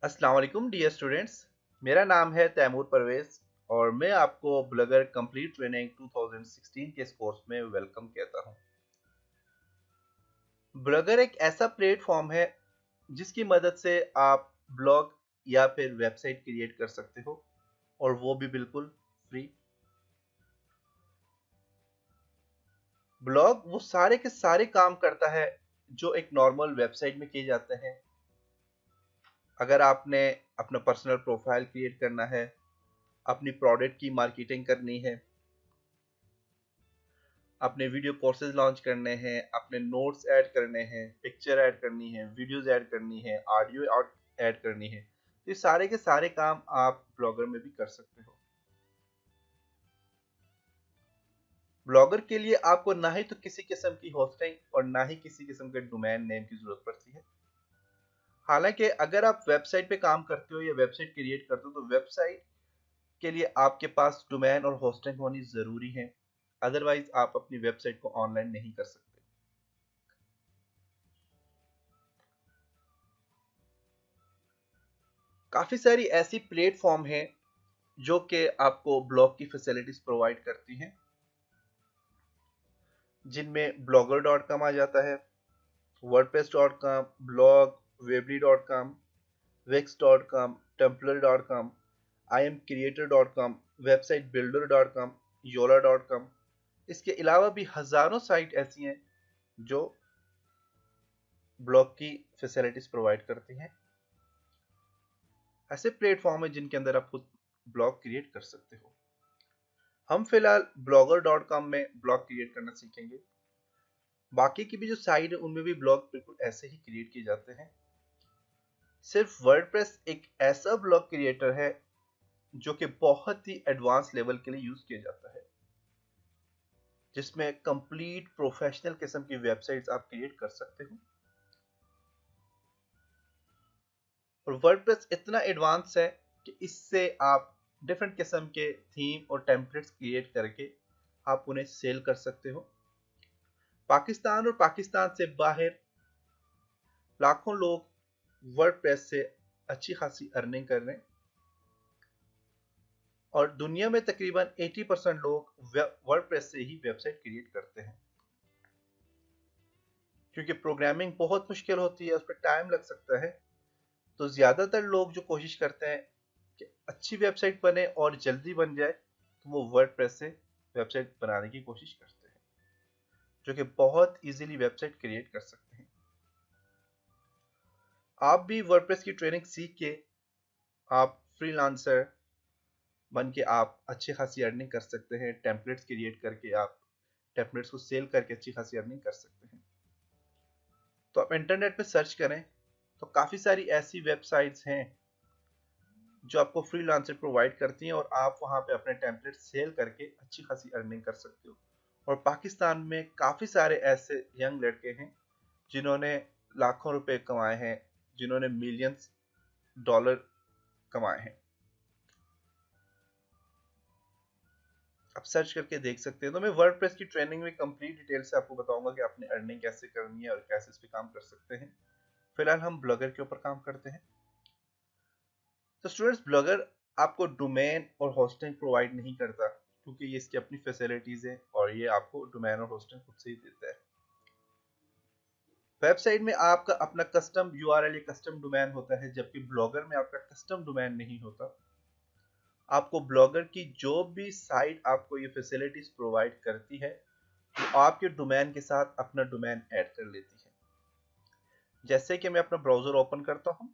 अस्सलाम वालेकुम dear students. मेरा नाम है तैमूर परवेज और मैं आपको ब्लॉगर कंप्लीट ट्रेनिंग 2016 के इस कोर्स में वेलकम कहता हूं। ब्लॉगर एक ऐसा प्लेटफॉर्म है जिसकी मदद से आप ब्लॉग या फिर वेबसाइट क्रिएट कर सकते हो और वो भी बिल्कुल फ्री। ब्लॉग वो सारे के सारे काम करता है जो एक नॉर्मल वेबसाइट में किए जाते हैं। अगर आपने अपना पर्सनल प्रोफाइल क्रिएट करना है, अपनी प्रोडक्ट की मार्केटिंग करनी है, अपने वीडियो कोर्सेज लॉन्च करने हैं, अपने नोट्स ऐड करने हैं, पिक्चर ऐड करनी है, वीडियोस ऐड करनी है, ऑडियो ऐड करनी है, तो ये सारे के सारे काम आप ब्लॉगर में भी कर सकते हो। ब्लॉगर के लिए आपको ना ही तो किसी किस्म की होस्टिंग और ना ही किसी किस्म के डोमेन नेम की जरूरत पड़ती है। हालांकि अगर आप वेबसाइट पे काम करते हो या वेबसाइट क्रिएट करते हो तो वेबसाइट के लिए आपके पास डोमेन और होस्टिंग होनी जरूरी है। अदरवाइज आप अपनी वेबसाइट को ऑनलाइन नहीं कर सकते। काफी सारी ऐसी प्लेटफॉर्म हैं जो कि आपको ब्लॉग की फैसिलिटीज प्रोवाइड करती हैं, जिनमें blogger.com आ जाता है, wordpress.com, blog, weebly.com, wix.com, tumblr.com, imcreator.com, websitebuilder.com, yola.com। इसके अलावा भी हजारों साइट ऐसी हैं जो ब्लॉग की फैसिलिटीज प्रोवाइड करती हैं। ऐसे प्लेटफॉर्म है जिनके अंदर आप खुद ब्लॉग क्रिएट कर सकते हो। हम फिलहाल blogger.com में ब्लॉग क्रिएट करना सीखेंगे। बाकी की भी जो साइट है उनमें भी ब्लॉग बिल्कुल ऐसे ही क्रिएट किए जाते हैं। सिर्फ वर्डप्रेस एक ऐसा ब्लॉग क्रिएटर है जो कि बहुत ही एडवांस लेवल के लिए यूज किया जाता है, जिसमें कंप्लीट प्रोफेशनल किस्म की वेबसाइट्स आप क्रिएट कर सकते हो। और वर्डप्रेस इतना एडवांस है कि इससे आप डिफरेंट किस्म के थीम और टेम्पलेट्स क्रिएट करके आप उन्हें सेल कर सकते हो। पाकिस्तान और पाकिस्तान से बाहर लाखों लोग वर्डप्रेस से अच्छी खासी अर्निंग कर रहे हैं और दुनिया में तकरीबन 80% लोग वर्डप्रेस से ही वेबसाइट क्रिएट करते हैं, क्योंकि प्रोग्रामिंग बहुत मुश्किल होती है, उस पर टाइम लग सकता है। तो ज्यादातर लोग जो कोशिश करते हैं कि अच्छी वेबसाइट बने और जल्दी बन जाए, तो वो वर्डप्रेस से वेबसाइट बनाने की कोशिश करते हैं, जो कि बहुत इजीली वेबसाइट क्रिएट कर सकते हैं। आप भी वर्डप्रेस की ट्रेनिंग सीख के आप फ्रीलांसर बन के आप अच्छी खासी अर्निंग कर सकते हैं। टेम्पलेट्स क्रिएट करके आप टेम्पलेट्स को सेल करके अच्छी खासी अर्निंग कर सकते हैं। तो आप इंटरनेट पे सर्च करें तो काफ़ी सारी ऐसी वेबसाइट्स हैं जो आपको फ्रीलांसर प्रोवाइड करती हैं और आप वहाँ पे अपने टेम्पलेट सेल करके अच्छी खासी अर्निंग कर सकते हो। और पाकिस्तान में काफ़ी सारे ऐसे यंग लड़के हैं जिन्होंने लाखों रुपए कमाए हैं, जिन्होंने मिलियंस डॉलर कमाए हैं। आप सर्च करके देख सकते हैं। तो मैं वर्डप्रेस की ट्रेनिंग में कंप्लीट डिटेल से आपको बताऊंगा कि आपने अर्निंग कैसे करनी है और कैसे इस पे काम कर सकते हैं। फिलहाल हम ब्लॉगर के ऊपर काम करते हैं। तो स्टूडेंट्स, ब्लॉगर आपको डोमेन और होस्टिंग प्रोवाइड नहीं करता, क्योंकि ये इसकी अपनी फैसिलिटीज है और ये आपको डोमेन और होस्टिंग खुद से ही देता है। वेबसाइट में आपका अपना कस्टम यूआरएल या कस्टम डोमेन होता है, जबकि ब्लॉगर में आपका कस्टम डोमेन नहीं होता। आपको ब्लॉगर की जो भी साइट आपको ये फैसिलिटीज प्रोवाइड करती है वो आपके डोमेन के साथ अपना डोमेन ऐड कर लेती है। जैसे कि मैं अपना ब्राउजर ओपन करता हूँ,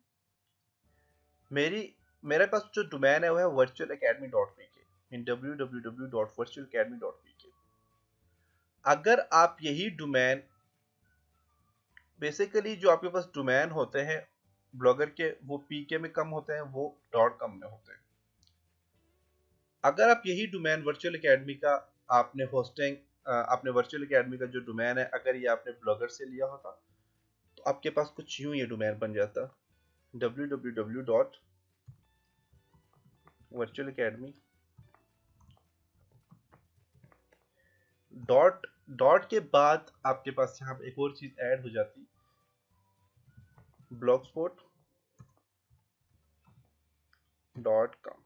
मेरे पास जो डोमेन है वो है virtualacademy.pk, इन www.virtualacademy.pk। अगर आप यही डोमेन, बेसिकली जो आपके पास डोमेन होते हैं ब्लॉगर के, वो पीके में कम होते हैं, वो .com में होते हैं। अगर आप यही डोमेन वर्चुअल एकेडमी का आपने होस्टिंग आपने वर्चुअल एकेडमी का जो डोमेन है, अगर ये आपने ब्लॉगर से लिया होता तो आपके पास कुछ यूं ये डोमेन बन जाता, www.virtualacademy. डॉट के बाद आपके पास यहाँ पे एक और चीज ऐड हो जाती, ब्लॉगस्पॉट। .com।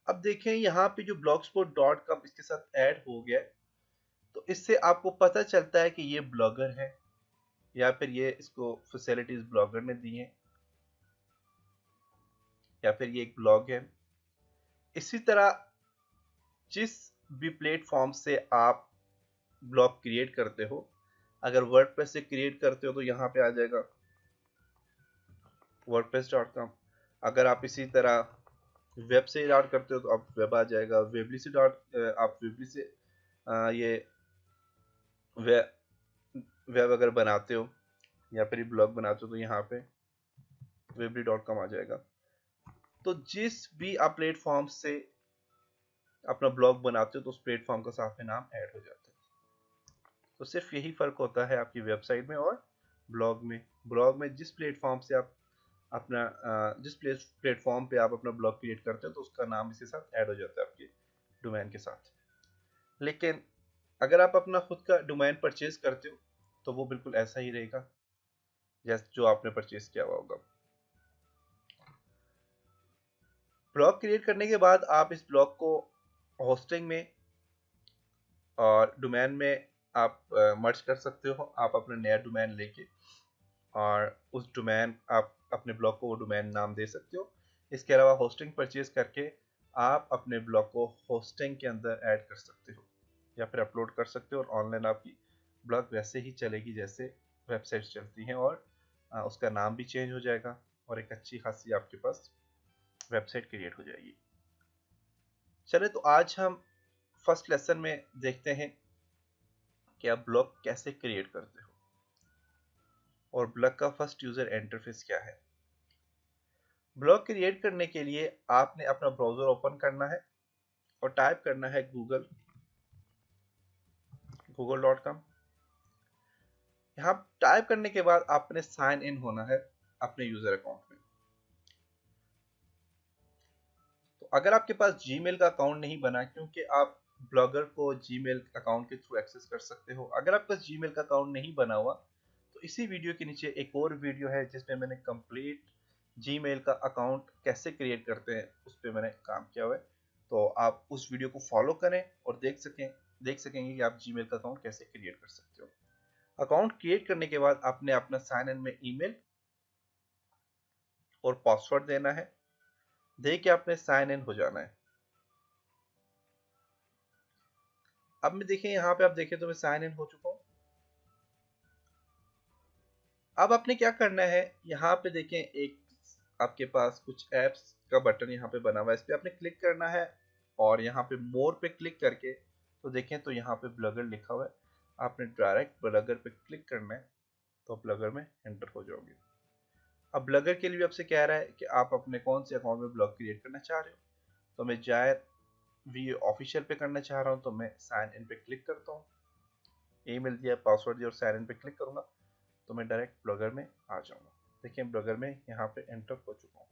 अब देखें यहाँ पे जो blogspot.com इसके साथ ऐड हो गया है, तो इससे आपको पता चलता है कि ये ब्लॉगर है या फिर ये इसको फैसिलिटीज ब्लॉगर ने दी हैं या फिर ये एक ब्लॉग है। इसी तरह जिस भी प्लेटफॉर्म से आप ब्लॉग क्रिएट करते हो, अगर वर्डप्रेस से क्रिएट करते हो तो यहाँ पे आ जाएगा wordpress.com। अगर आप इसी तरह वेब से स्टार्ट करते हो तो आप वेब आ जाएगा। वेबली से आप वेबली से ये वेब अगर बनाते हो या फिर ब्लॉग बनाते हो तो यहाँ पे weebly.com आ जाएगा। तो जिस भी आप प्लेटफॉर्म से अपना ब्लॉग बनाते हो तो उस प्लेटफॉर्म का साथ में नाम ऐड हो जाता है। तो सिर्फ यही फर्क होता है आपकी वेबसाइट में और ब्लॉग में। ब्लॉग में जिस प्लेटफॉर्म से आप अपना जिस प्लेटफॉर्म पे आप अपना ब्लॉग क्रिएट करते हो तो उसका नाम इसके साथ ऐड हो जाता है आपके डोमेन के साथ। लेकिन अगर आप अपना खुद का डोमेन परचेज करते हो तो वो बिल्कुल ऐसा ही रहेगा जैसे जो आपने परचेज किया हुआ होगा। ब्लॉग क्रिएट करने के बाद आप इस ब्लॉग को होस्टिंग में और डोमेन में आप मर्ज कर सकते हो। आप अपना नया डोमेन लेके और उस डोमेन आप अपने ब्लॉग को वो डोमेन नाम दे सकते हो। इसके अलावा होस्टिंग परचेज करके आप अपने ब्लॉग को होस्टिंग के अंदर ऐड कर सकते हो या फिर अपलोड कर सकते हो और ऑनलाइन आपकी ब्लॉग वैसे ही चलेगी जैसे वेबसाइट चलती हैं और उसका नाम भी चेंज हो जाएगा और एक अच्छी खासी आपके पास वेबसाइट क्रिएट हो जाएगी। चले तो आज हम फर्स्ट लेसन में देखते हैं कि आप ब्लॉग कैसे क्रिएट करते हो और ब्लॉग का फर्स्ट यूजर इंटरफेस क्या है। ब्लॉग क्रिएट करने के लिए आपने अपना ब्राउजर ओपन करना है और टाइप करना है google.com। यहाँ टाइप करने के बाद आपने साइन इन होना है अपने यूजर अकाउंट में। तो अगर आपके पास जीमेल का अकाउंट नहीं बना, क्योंकि आप ब्लॉगर को जीमेल अकाउंट के थ्रू एक्सेस कर सकते हो, अगर आपके पास जीमेल का अकाउंट नहीं बना हुआ तो इसी वीडियो के नीचे एक और वीडियो है जिसमें मैंने कंप्लीट जीमेल का अकाउंट कैसे क्रिएट करते हैं उस पर मैंने काम किया हुआ है। तो आप उस वीडियो को फॉलो करें और देख सकेंगे कि आप जीमेल का अकाउंट कैसे क्रिएट कर सकते हो। अकाउंट क्रिएट करने के बाद आपने अपना साइन इन में ईमेल और पासवर्ड देना है, दे के आपने साइन इन हो जाना है। अब मैं देखें यहाँ पे आप देखें तो मैं साइन इन हो चुका हूँ। अब आपने क्या करना है, यहाँ पे देखें एक आपके पास कुछ एप्स का बटन यहाँ पे बना हुआ है, इस पे आपने क्लिक करना है और यहाँ पे मोर पे क्लिक करके तो देखें तो यहाँ पे ब्लॉगर लिखा हुआ है। आपने डायरेक्ट ब्लॉगर पे क्लिक करना है तो ब्लॉगर में एंटर हो जाओगे। अब ब्लॉगर के लिए आपसे कह रहा है कि आप अपने कौन से अकाउंट में ब्लॉग क्रिएट करना चाह रहे हो। तो मैं जायद वी ऑफिशियल पे करना चाह रहा हूँ तो मैं साइन इन पे क्लिक करता हूँ। ईमेल दिया, पासवर्ड दिया और साइन इन पे क्लिक करूंगा तो मैं डायरेक्ट ब्लॉगर में आ जाऊंगा। देखिए ब्लॉगर में यहाँ पे एंटर हो चुका हूँ।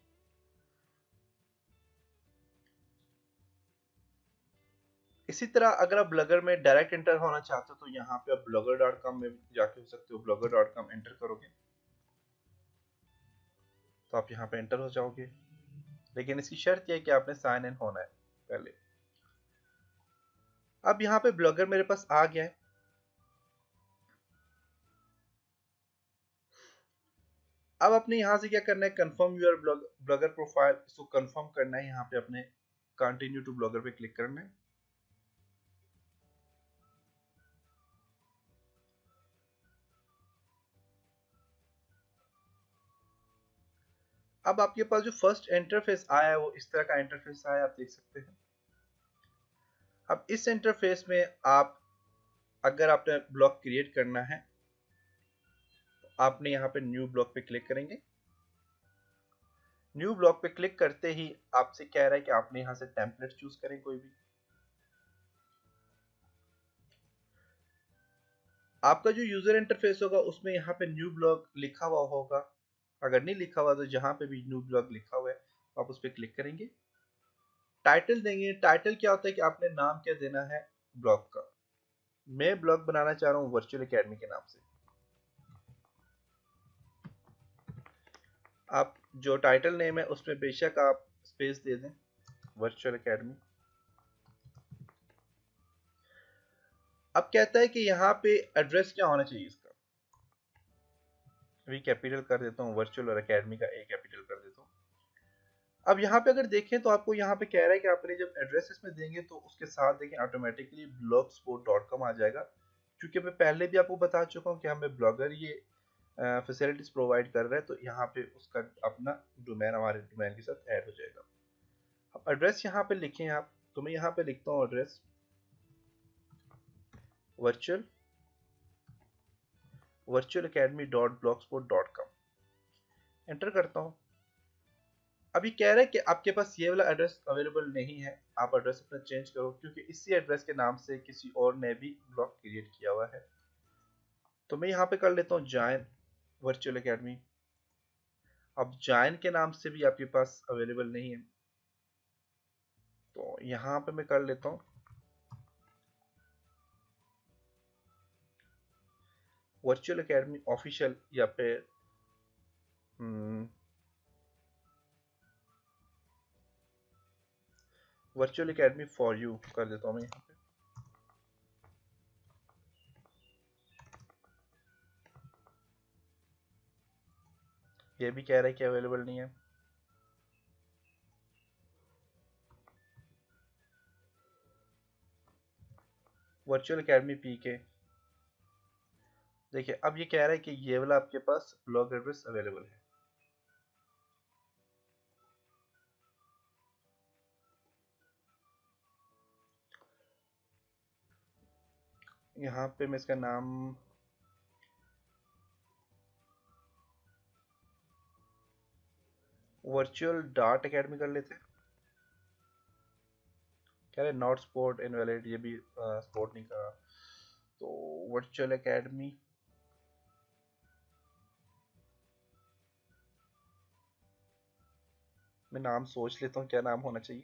इसी तरह अगर आप ब्लॉगर में डायरेक्ट एंटर होना चाहते हो तो यहाँ पे आप blogger.com में जाके हो सकते हो। blogger.com एंटर करोगे तो आप यहाँ पे एंटर हो जाओगे, लेकिन इसकी शर्त यह है कि आपने साइन इन होना है पहले। अब यहाँ पे ब्लॉगर मेरे पास आ गया है। अब आपने यहाँ से क्या करना है, कंफर्म यूर ब्लॉगर प्रोफाइल, इसको कंफर्म करना है। यहाँ पे अपने कंटिन्यू टू ब्लॉगर पे क्लिक करना है। अब आपके पास जो फर्स्ट इंटरफेस आया है वो इस तरह का इंटरफेस आया है, आप देख सकते हैं। अब इस इंटरफेस में आप अगर आपने ब्लॉग क्रिएट करना है तो आपने यहाँ पे न्यू ब्लॉग पे क्लिक करेंगे। न्यू ब्लॉग पे क्लिक करते ही आपसे कह रहा है कि आपने यहाँ से टेम्पलेट चूज करें कोई भी। आपका जो यूजर इंटरफेस होगा उसमें यहाँ पे न्यू ब्लॉग लिखा हुआ होगा। अगर नहीं लिखा हुआ तो जहां पे भी न्यू ब्लॉग लिखा हुआ है आप उस पर क्लिक करेंगे। टाइटल देंगे। टाइटल क्या होता है कि आपने नाम क्या देना है ब्लॉग का। मैं ब्लॉग बनाना चाह रहा हूँ वर्चुअल एकेडमी के नाम से। आप जो टाइटल नेम है उसमें बेशक आप स्पेस दे दें, वर्चुअल एकेडमी। अब कहता है कि यहाँ पे एड्रेस क्या होना चाहिए इसका, वी कैपिटल कर देता हूँ, वर्चुअल और एकेडमी का ए कैपिटल कर देता हूँ। अब यहाँ पे अगर देखें तो आपको यहाँ पे कह रहा है कि आपने जब एड्रेस इसमें देंगे तो उसके साथ देखें ऑटोमेटिकली blogspot.com आ जाएगा, क्योंकि मैं पहले भी आपको बता चुका हूँ कि हमें ब्लॉगर ये फैसिलिटीज प्रोवाइड कर रहा है, तो यहाँ पे उसका अपना डोमेन हमारे डोमेन के साथ ऐड हो जाएगा। अब एड्रेस यहाँ पे लिखें आप, तो मैं यहाँ पे लिखता हूँ address virtual academy .blogspot.com, enter करता हूँ। अभी कह रहा है कि आपके पास ये वाला एड्रेस अवेलेबल नहीं है, आप एड्रेस अपना चेंज करो, क्योंकि इसी एड्रेस के नाम से किसी और ने भी ब्लॉग क्रिएट किया हुआ है। तो मैं यहाँ पे कर लेता हूँ जॉइन वर्चुअल एकेडमी। अब जॉइन के नाम से भी आपके पास अवेलेबल नहीं है, तो यहाँ पे मैं कर लेता हूँ वर्चुअल एकेडमी ऑफिशियल, या फिर वर्चुअल एकेडमी फॉर यू कर देता हूँ मैं यहाँ पे। ये भी कह रहा है कि अवेलेबल नहीं है। वर्चुअल एकेडमी पी के, देखिए अब ये कह रहा है कि ये वाला आपके पास ब्लॉग एड्रेस अवेलेबल है। यहाँ पे मैं इसका नाम वर्चुअल डॉट एकेडमी कर लेते हैं। कह रहे नॉट स्पोर्ट इनवैलिड, ये भी स्पोर्ट नहीं करा, तो वर्चुअल एकेडमी मैं नाम सोच लेता हूँ क्या नाम होना चाहिए।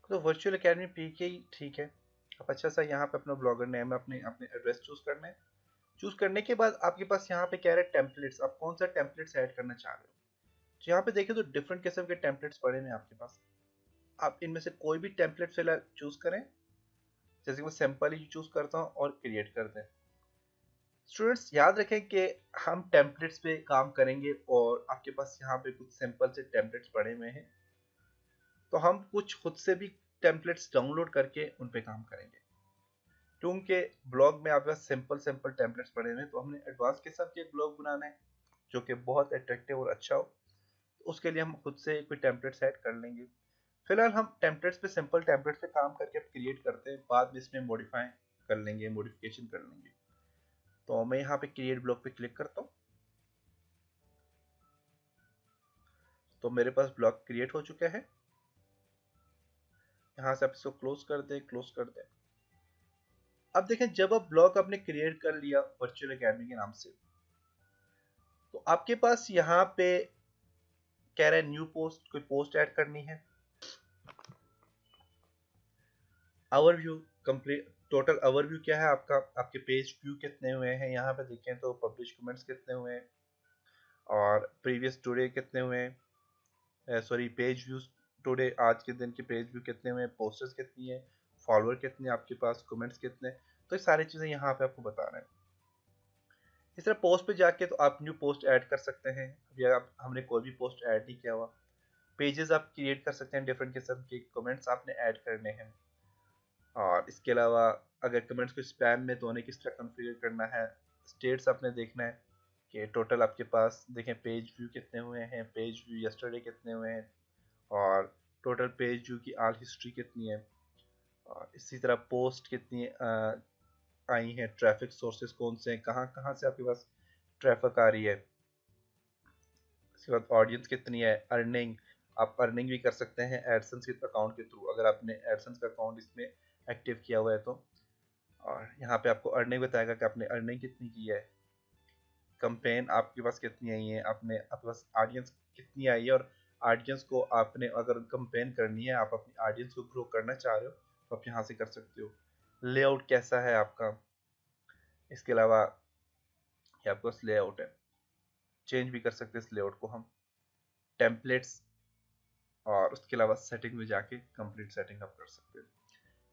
तो वर्चुअल एकेडमी पी के ही ठीक है। अब अच्छा सा यहाँ पे अपना ब्लॉगर नेम अपने अपने एड्रेस चूज करना है। चूज करने के बाद आपके पास यहाँ पे कह रहे हैं टेम्पलेट्स, आप कौन सा टेम्पलेट्स ऐड करना चाह रहे हो। तो यहाँ पे देखिए तो डिफरेंट किस्म के टेम्पलेट्स पड़े हैं आपके पास, आप इनमें से कोई भी टेम्पलेट फिलहाल चूज करें। जैसे कि मैं सिंपल ही चूज करता हूँ और क्रिएट करते हैं। स्टूडेंट्स याद रखें कि हम टेम्पलेट्स पे काम करेंगे और आपके पास यहाँ पे कुछ सिंपल से टेम्पलेट्स पड़े हुए हैं, तो हम कुछ खुद से भी टेम्पलेट्स डाउनलोड करके उन पे काम करेंगे। क्योंकि ब्लॉग में आपके पास सिंपल सिंपल टेम्पलेट्स पड़े हुए हैं, तो हमने एडवांस के साथ एक ब्लॉग बनाना है जो कि बहुत अट्रैक्टिव और अच्छा हो। तो उसके लिए हम खुद से कोई टेम्पलेट सेट कर लेंगे। फिलहाल हम टेम्पलेट्स पे सिंपल टेम्पलेट्स पे काम करके क्रिएट करते हैं, बाद में इसमें मॉडिफाई कर लेंगे, मॉडिफिकेशन कर लेंगे। तो मैं यहाँ पे क्रिएट ब्लॉग पे क्लिक करता हूँ, तो मेरे पास ब्लॉग क्रिएट हो चुका है। यहाँ से आप इसको क्लोज कर दें, क्लोज कर दें। अब देखें जब आप ब्लॉग आपने क्रिएट कर लिया वर्चुअल एकेडमी के नाम से, तो आपके पास यहाँ पे कह रहा है न्यू पोस्ट, कोई पोस्ट ऐड करनी है। ओवरव्यू कंप्लीट, टोटल ओवरव्यू क्या है आपका, आपके पेज व्यू कितने हुए हैं, यहाँ पे देखें तो पब्लिश कमेंट्स कितने हुए हैं, और प्रीवियस टुडे कितने हुए हैं, सॉरी पेज व्यूज टुडे, आज के दिन के पेज व्यू कितने हुए हैं, पोस्टर्स कितनी है, फॉलोअर कितने आपके पास, कमेंट्स कितने। तो ये सारी चीज़ें यहाँ पे आपको बता रहे हैं। इस तरह पोस्ट पे जाके तो आप न्यू पोस्ट ऐड कर सकते हैं, या आप हमने कोई भी पोस्ट ऐड नहीं किया हुआ। पेजेस आप क्रिएट कर सकते हैं, डिफरेंट किस्म के कमेंट्स आपने ऐड करने हैं। और इसके अलावा अगर कमेंट्स को स्पैम में तो उन्हें किस तरह कॉन्फ़िगर करना है। स्टेट्स आपने देखना है कि टोटल आपके पास देखें पेज व्यू कितने हुए हैं, पेज व्यू यस्टरडे कितने हुए हैं, और टोटल पेज व्यू की ऑल हिस्ट्री कितनी है, और इसी तरह पोस्ट कितनी आई हैं, ट्रैफिक सोर्सेज कौन से हैं, कहाँ कहाँ से आपके पास ट्रैफिक आ रही है। इसके बाद ऑडियंस कितनी है, अर्निंग, आप अर्निंग भी कर सकते हैं एडसेंस के अकाउंट के थ्रू, अगर आपने एडसेंस का अकाउंट इसमें एक्टिव किया हुआ है तो। और यहाँ पे आपको अर्निंग बताएगा कि आपने अर्निंग कितनी की है, कंपेन आपके पास कितनी आई है, आपके पास ऑडियंस कितनी आई है, और ऑडियंस को आपने अगर कंपेन करनी है, आप अपनी ऑडियंस को ग्रो करना चाह रहे हो तो आप यहाँ से कर सकते हो। लेआउट कैसा है आपका, इसके अलावा ये आपके पास लेआउट है, चेंज भी कर सकते हैं इस लेआउट को हम। टेम्पलेट्स और उसके अलावा सेटिंग में जाके कंप्लीट सेटिंग आप कर सकते हैं।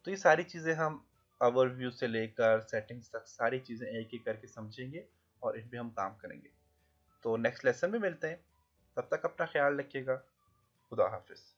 तो ये सारी चीज़ें हम ओवरव्यू से लेकर सेटिंग्स तक सारी चीज़ें एक एक करके समझेंगे और इन पे हम काम करेंगे। तो नेक्स्ट लेसन में मिलते हैं, तब तक अपना ख्याल रखिएगा। खुदा हाफिज़।